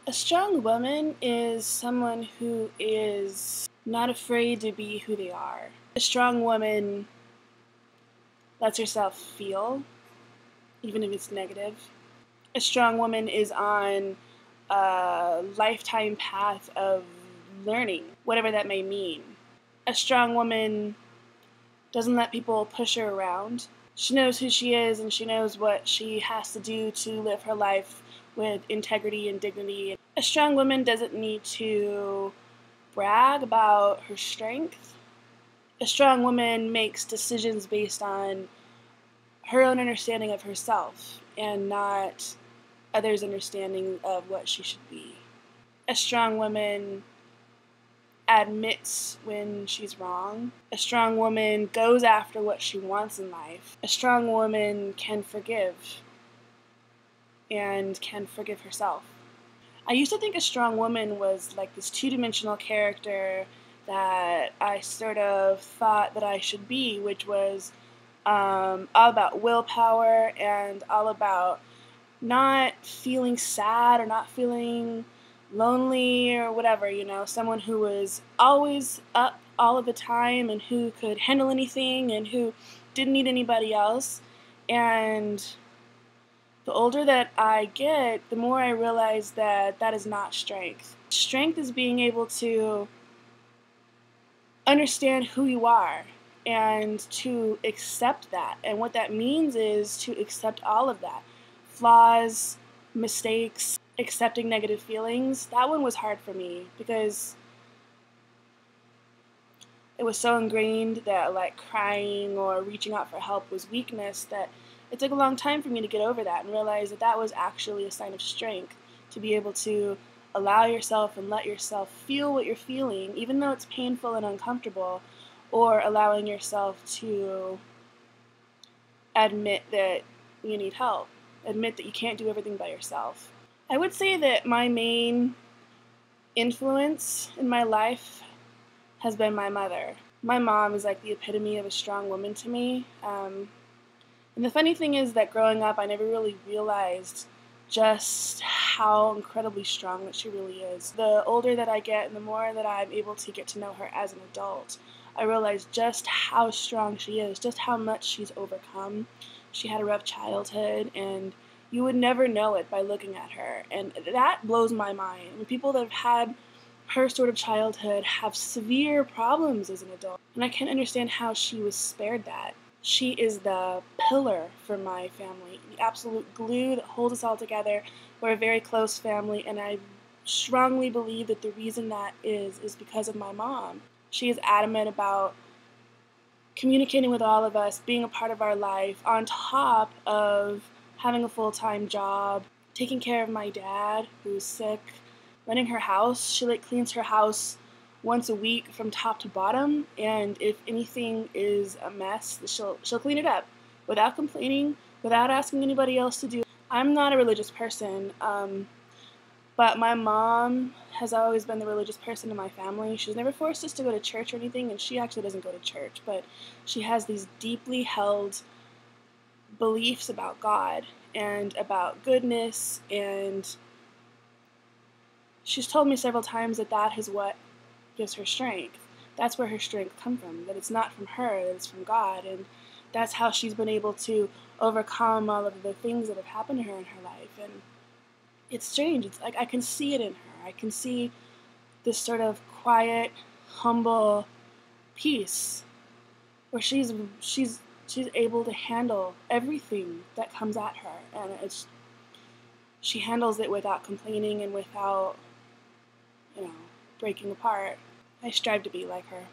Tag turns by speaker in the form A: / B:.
A: A strong woman is someone who is not afraid to be who they are. A strong woman lets herself feel, even if it's negative. A strong woman is on a lifetime path of learning, whatever that may mean. A strong woman doesn't let people push her around. She knows who she is and she knows what she has to do to live her life with integrity and dignity. A strong woman doesn't need to brag about her strength. A strong woman makes decisions based on her own understanding of herself and not others' understanding of what she should be. A strong woman admits when she's wrong. A strong woman goes after what she wants in life. A strong woman can forgive and can forgive herself. I used to think a strong woman was like this two-dimensional character that I sort of thought that I should be, which was all about willpower and all about not feeling sad or not feeling lonely or whatever, someone who was always up all of the time and who could handle anything and who didn't need anybody else. And the older that I get, the more I realize that that is not strength. Strength is being able to understand who you are and to accept that. And what that means is to accept all of that. Flaws, mistakes, accepting negative feelings. That one was hard for me because it was so ingrained that like crying or reaching out for help was weakness that it took a long time for me to get over that and realize that that was actually a sign of strength, to be able to allow yourself and let yourself feel what you're feeling, even though it's painful and uncomfortable, or allowing yourself to admit that you need help, admit that you can't do everything by yourself. I would say that my main influence in my life has been my mother. My mom is like the epitome of a strong woman to me. And the funny thing is that growing up, I never really realized just how incredibly strong that she really is. The older that I get and the more that I'm able to get to know her as an adult, I realize just how strong she is, just how much she's overcome. She had a rough childhood, and you would never know it by looking at her. And that blows my mind. I mean, people that have had her sort of childhood have severe problems as an adult. And I can't understand how she was spared that. She is the pillar for my family, the absolute glue that holds us all together. We're a very close family, and I strongly believe that the reason that is because of my mom. She is adamant about communicating with all of us, being a part of our life, on top of having a full-time job, taking care of my dad, who's sick, running her house. She cleans her house once a week from top to bottom, and if anything is a mess, she'll clean it up without complaining, without asking anybody else to do it. I'm not a religious person, but my mom has always been the religious person in my family. She's never forced us to go to church or anything, and she actually doesn't go to church, but she has these deeply held beliefs about God and about goodness, and she's told me several times that that is what gives her strength. That's where her strength comes from, that it's not from her, that it's from God, and that's how she's been able to overcome all of the things that have happened to her in her life. And it's strange. It's like I can see it in her. I can see this sort of quiet, humble peace where she's able to handle everything that comes at her, and she handles it without complaining and without breaking apart. I strive to be like her.